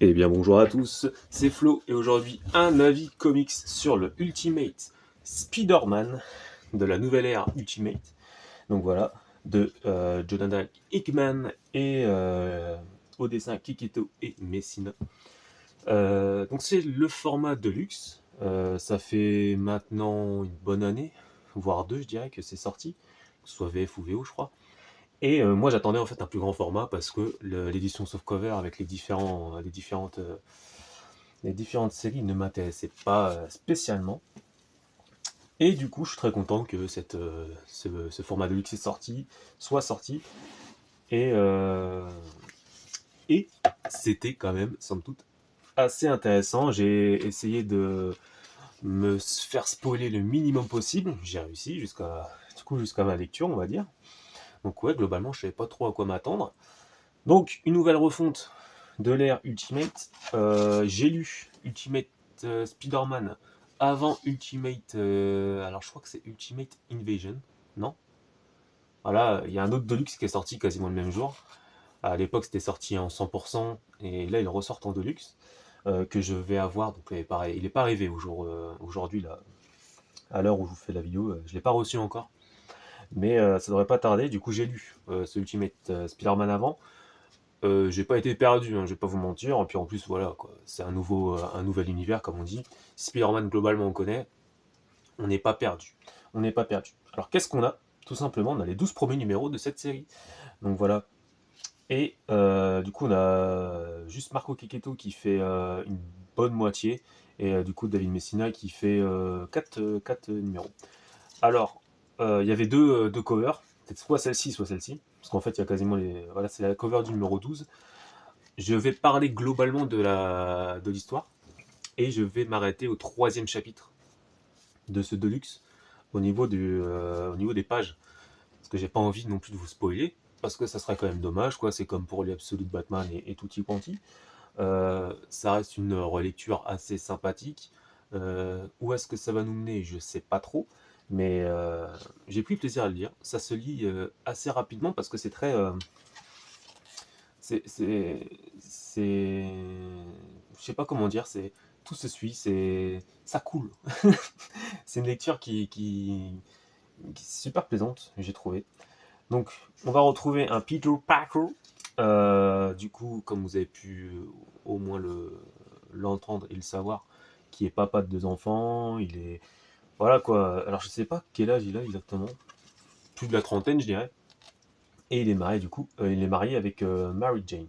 Eh bien bonjour à tous, c'est Flo et aujourd'hui un avis comics sur le Ultimate Spider-Man de la nouvelle ère Ultimate. Donc voilà, de Jonathan Hickman et au dessin Kikito et Messina. Donc c'est le format Deluxe, ça fait maintenant une bonne année, voire deux je dirais que c'est sorti, que ce soit VF ou VO je crois. Et moi j'attendais en fait un plus grand format parce que l'édition softcover avec les différentes séries ne m'intéressaient pas spécialement. Et du coup je suis très content que ce format de luxe soit sorti. Et, euh, et c'était quand même, somme toute, assez intéressant. J'ai essayé de me faire spoiler le minimum possible. J'ai réussi jusqu'à ma lecture, on va dire. Donc ouais, globalement, je savais pas trop à quoi m'attendre. Donc, une nouvelle refonte de l'ère Ultimate. J'ai lu Ultimate Spider-Man avant Ultimate. Alors, je crois que c'est Ultimate Invasion, non? Voilà, il y a un autre Deluxe qui est sorti quasiment le même jour. À l'époque, c'était sorti en 100%, et là, il ressort en Deluxe, que je vais avoir. Donc, pareil, il n'est pas arrivé aujourd'hui, là, à l'heure où je vous fais la vidéo. Je ne l'ai pas reçu encore, mais ça devrait pas tarder. Du coup, j'ai lu ce Ultimate Spider-Man avant. J'ai pas été perdu, hein, je vais pas vous mentir. Et puis en plus, voilà, quoi. C'est un nouvel univers, comme on dit. Spider-Man, globalement, on connaît. On n'est pas perdu. On n'est pas perdu. Alors, qu'est-ce qu'on a? Tout simplement, on a les 12 premiers numéros de cette série. Donc voilà. Et du coup, on a juste Marco Kiketo qui fait une bonne moitié. Et du coup, David Messina qui fait 4 numéros. Alors, il y avait deux covers. Peut-être soit celle-ci, soit celle-ci. Parce qu'en fait, il y a quasiment les. Voilà, c'est la cover du numéro 12. Je vais parler globalement de l'histoire et je vais m'arrêter au troisième chapitre de ce Deluxe au niveau des pages. Parce que j'ai pas envie non plus de vous spoiler, parce que ça serait quand même dommage, quoi. C'est comme pour les Absolute Batman et tutti quanti. Ça reste une relecture assez sympathique. Où est-ce que ça va nous mener? Je sais pas trop. Mais j'ai pris plaisir à le lire. Ça se lit assez rapidement parce que c'est très, c'est, je sais pas comment dire, tout se suit, ça coule. C'est une lecture qui est super plaisante, j'ai trouvé. Donc, on va retrouver un Peter Parker. Du coup, comme vous avez pu au moins l'entendre et le savoir, qui est papa de deux enfants, il est, voilà quoi. Alors, je sais pas quel âge il a exactement, plus de la trentaine, je dirais. Et il est marié, du coup, il est marié avec Mary Jane.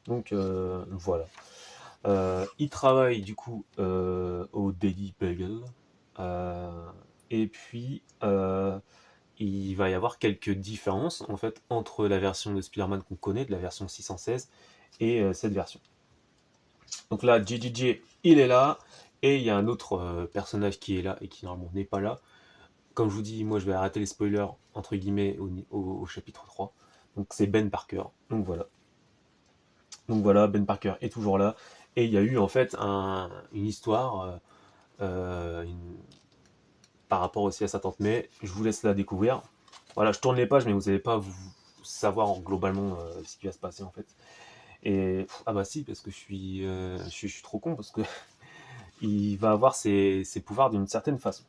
Donc, voilà. Il travaille du coup au Daily Bugle. Euh, et puis, il va y avoir quelques différences en fait entre la version de Spider-Man qu'on connaît, de la version 616, et cette version. Donc là, JJJ, il est là, et il y a un autre personnage qui est là et qui normalement n'est pas là. Comme je vous dis, moi je vais arrêter les spoilers entre guillemets au chapitre 3. Donc c'est Ben Parker. Donc voilà, Ben Parker est toujours là. Et il y a eu en fait une histoire par rapport aussi à sa tante May. Je vous laisse la découvrir. Voilà, je tourne les pages, mais vous n'allez pas vous savoir globalement ce qui va se passer en fait. Et ah bah si, parce que je suis trop con parce que il va avoir ses pouvoirs d'une certaine façon.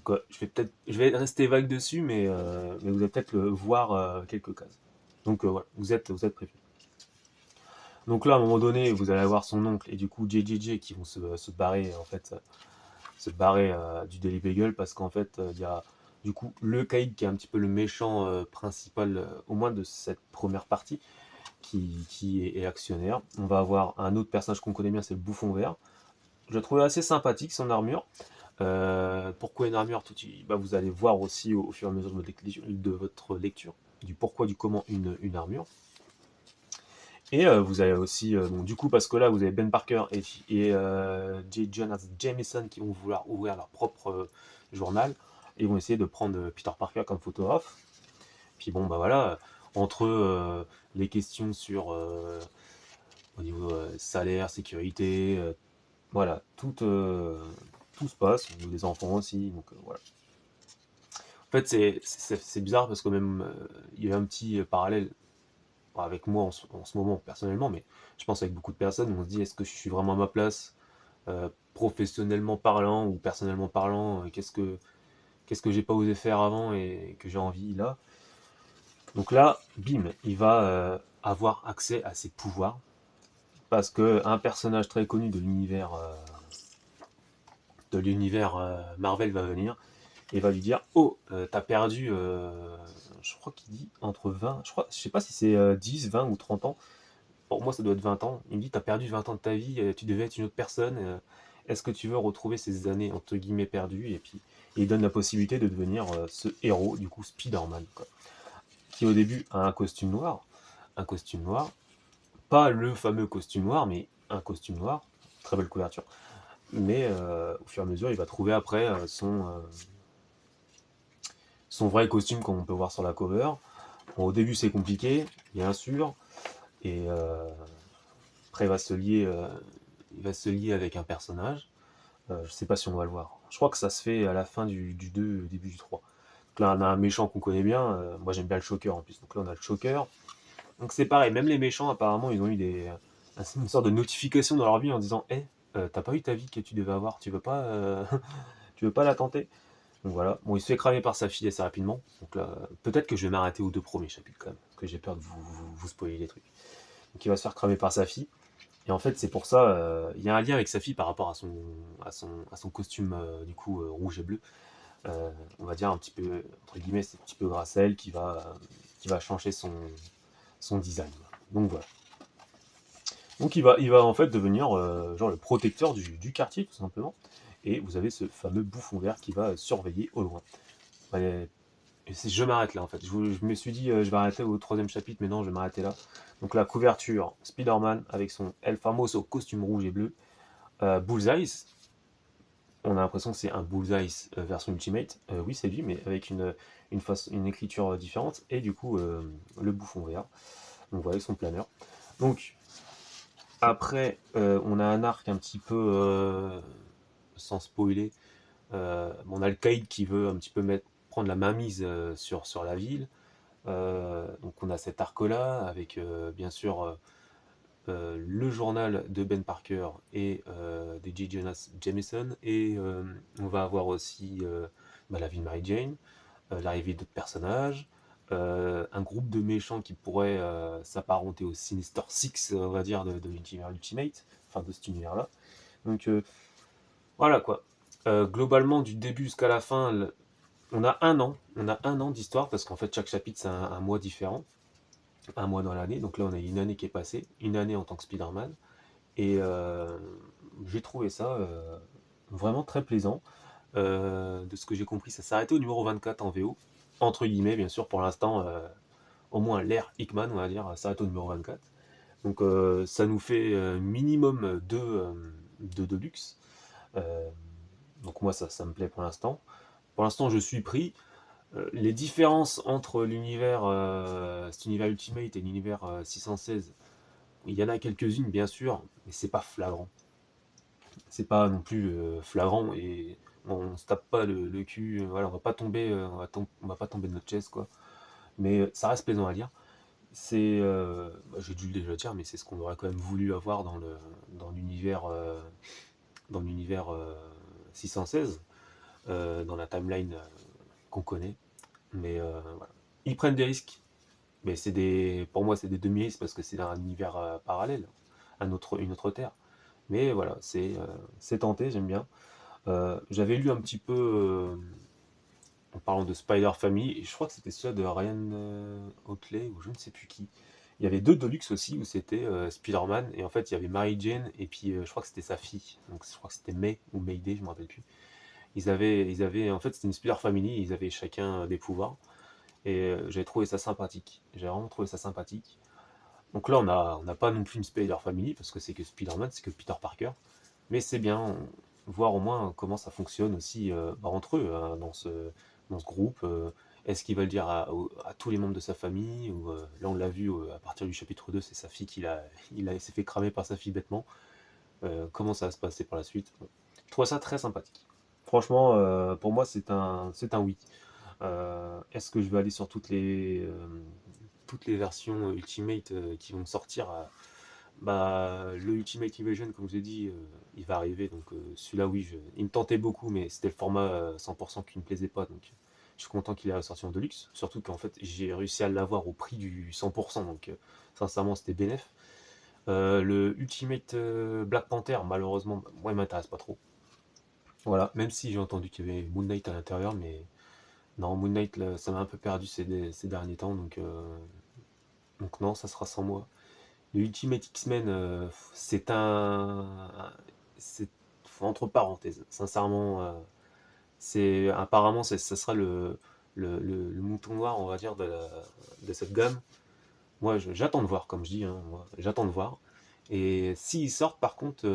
Donc, je vais rester vague dessus, mais vous allez peut-être le voir quelques cases. Donc voilà, vous êtes prévenus. Donc là, à un moment donné, vous allez avoir son oncle et du coup JJJ qui vont se barrer en fait, se barrer du Daily Beagle parce qu'en fait, il y a du coup le Caïd qui est un petit peu le méchant principal, au moins de cette première partie, qui est actionnaire. On va avoir un autre personnage qu'on connaît bien, c'est le Bouffon Vert. Je le trouvais assez sympathique son armure. Pourquoi une armure bah, vous allez voir aussi au fur et à mesure de votre lecture du pourquoi, du comment une armure. Et vous avez aussi, bon, du coup, parce que là, vous avez Ben Parker et J. Jonah Jameson qui vont vouloir ouvrir leur propre journal. Et ils vont essayer de prendre Peter Parker comme photographe. Puis bon, bah voilà, entre les questions sur au niveau salaire, sécurité, voilà, tout se passe, au niveau des enfants aussi. Donc voilà. En fait, c'est bizarre parce que même il y a un petit parallèle pas avec moi en ce moment personnellement, mais je pense avec beaucoup de personnes, on se dit est-ce que je suis vraiment à ma place, professionnellement parlant ou personnellement parlant, qu'est-ce que j'ai pas osé faire avant et que j'ai envie là. Donc là, bim, il va avoir accès à ses pouvoirs parce que un personnage très connu de l'univers Marvel va venir et va lui dire oh t'as perdu je crois qu'il dit entre 20 je sais pas si c'est 10 20 ou 30 ans. Pour moi ça doit être 20 ans. Il me dit t'as perdu 20 ans de ta vie, tu devais être une autre personne, est-ce que tu veux retrouver ces années entre guillemets perdues, et puis il donne la possibilité de devenir ce héros du coup Spider-Man quoi, qui au début a un costume noir, pas le fameux costume noir mais un costume noir, très belle couverture, mais au fur et à mesure il va trouver après son vrai costume comme on peut voir sur la cover. Bon, au début c'est compliqué, bien sûr, et après il va se lier avec un personnage. Je sais pas si on va le voir. Je crois que ça se fait à la fin du 2, début du 3. Donc là on a un méchant qu'on connaît bien, moi j'aime bien le Shocker en plus, donc là on a le Shocker. Donc c'est pareil, même les méchants apparemment ils ont eu une sorte de notification dans leur vie en disant hé, t'as pas eu ta vie que tu devais avoir, tu veux pas la tenter. Donc voilà, bon, il se fait cramer par sa fille assez rapidement. Donc là, peut-être que je vais m'arrêter aux 2 premiers chapitres quand même, parce que j'ai peur de vous spoiler les trucs. Donc il va se faire cramer par sa fille. Et en fait, c'est pour ça, il y a un lien avec sa fille par rapport à son costume du coup rouge et bleu. On va dire un petit peu, entre guillemets, c'est un petit peu grâce à elle qui va changer son design. Donc voilà. Donc il va en fait devenir genre le protecteur du quartier tout simplement. Et vous avez ce fameux bouffon vert qui va surveiller au loin. Ouais, je m'arrête là en fait. Je me suis dit je vais arrêter au 3e chapitre, mais non, je vais m'arrêter là. Donc la couverture, Spider-Man avec son El Famoso costume rouge et bleu. Bullseye, on a l'impression que c'est un Bullseye version Ultimate. Oui, c'est lui, mais avec une écriture différente. Et du coup, le bouffon vert. Donc voilà, son planeur. Donc après, on a un arc un petit peu, sans spoiler, on a le Caïd qui veut un petit peu prendre la mainmise sur la ville. Donc on a cet arc-là avec bien sûr le journal de Ben Parker et de J. Jonas Jameson, et on va avoir aussi la vie de Mary Jane, l'arrivée d'autres personnages, un groupe de méchants qui pourrait s'apparenter au Sinister Six, on va dire, de l'univers Ultimate, enfin de cet univers-là. Donc voilà quoi. Globalement, du début jusqu'à la fin, on a un an d'histoire parce qu'en fait chaque chapitre c'est un mois différent, un mois dans l'année. Donc là on a une année qui est passée, une année en tant que Spider-Man, et j'ai trouvé ça vraiment très plaisant. De ce que j'ai compris, ça s'arrêtait au numéro 24 en VO, entre guillemets bien sûr pour l'instant, au moins l'ère Hickman on va dire s'arrête au numéro 24. Donc ça nous fait minimum de Deluxe. Euh, donc moi ça me plaît pour l'instant. Pour l'instant je suis pris. Les différences entre cet univers Ultimate et l'univers 616, il y en a quelques-unes bien sûr, mais c'est pas flagrant. C'est pas non plus flagrant, et on se tape pas le cul, voilà, on va pas tomber, on va pas tomber de notre chaise quoi. Mais ça reste plaisant à lire. C'est, j'ai dû le déjà dire, mais c'est ce qu'on aurait quand même voulu avoir dans l'univers, dans l'univers 616, dans la timeline qu'on connaît. Mais voilà. Ils prennent des risques, mais pour moi, c'est des demi-risques parce que c'est un univers parallèle, une autre terre. Mais voilà, c'est tenté, j'aime bien. J'avais lu un petit peu en parlant de Spider Family, et je crois que c'était celui de Ryan Otley ou je ne sais plus qui. Il y avait 2 Deluxe aussi où c'était Spider-Man, et en fait il y avait Mary Jane et puis je crois que c'était sa fille. Donc je crois que c'était May ou Mayday, je me rappelle plus. En fait c'était une Spider Family, ils avaient chacun des pouvoirs, et j'avais trouvé ça sympathique. J'ai vraiment trouvé ça sympathique. Donc là on n'a pas non plus une Spider Family parce que c'est que Spider-Man, c'est que Peter Parker, mais c'est bien voir au moins comment ça fonctionne aussi entre eux hein, dans ce groupe. Est-ce qu'il va le dire à tous les membres de sa famille, ou là on l'a vu à partir du chapitre 2, c'est sa fille s'est fait cramer par sa fille bêtement. Comment ça va se passer par la suite? Bon. Je trouve ça très sympathique. Franchement, pour moi c'est un oui. Est-ce que je vais aller sur toutes les versions Ultimate qui vont sortir. Le Ultimate Invasion, comme je l'ai dit, il va arriver. Donc celui-là, oui, il me tentait beaucoup, mais c'était le format 100% qui me plaisait pas. Donc je suis content qu'il ait ressorti en Deluxe. Surtout qu'en fait, j'ai réussi à l'avoir au prix du 100%. Donc sincèrement, c'était bénéf. Le Ultimate Black Panther, malheureusement, moi, il m'intéresse pas trop. Voilà, même si j'ai entendu qu'il y avait Moon Knight à l'intérieur, mais non, Moon Knight, là, ça m'a un peu perdu ces derniers temps, donc non, ça sera sans moi. Le Ultimate X-Men, c'est entre parenthèses, sincèrement, apparemment, ça sera le mouton noir, on va dire, de cette gamme. Moi, j'attends de voir, comme je dis, hein, moi, j'attends de voir. Et s'ils sortent, par contre,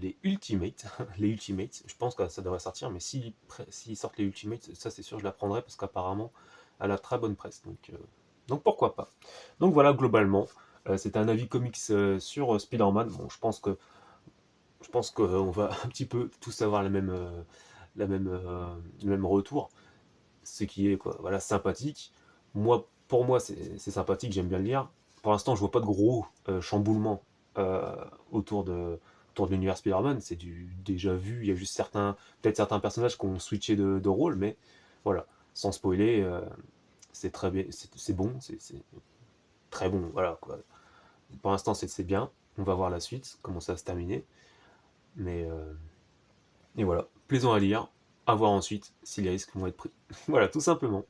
les Ultimates, les Ultimates, je pense que ça devrait sortir, mais s'ils sortent les Ultimates, ça c'est sûr, je la prendrai parce qu'apparemment, elle a très bonne presse. Donc pourquoi pas. Donc voilà, globalement, c'était un avis comics sur Spider-Man. Bon, je pense qu'on va un petit peu tous avoir le même retour, ce qui est quoi, voilà, sympathique. Pour moi, c'est sympathique, j'aime bien le lire. Pour l'instant, je vois pas de gros chamboulements euh, autour de, autour de l'univers Spider-Man. C'est du déjà vu. Il y a juste peut-être certains personnages qui ont switché de rôle, mais voilà, sans spoiler, c'est très bien, c'est bon, c'est très bon. Voilà quoi. Pour l'instant, c'est bien. On va voir la suite, comment ça va se terminer. Mais et voilà, plaisant à lire. À voir ensuite si les risques vont être pris. Voilà, tout simplement.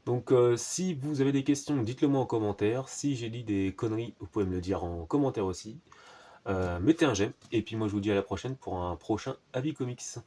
Donc si vous avez des questions, dites-le moi en commentaire. Si j'ai dit des conneries, vous pouvez me le dire en commentaire aussi. Mettez un j'aime. Et puis moi je vous dis à la prochaine pour un prochain avis comics. Salut.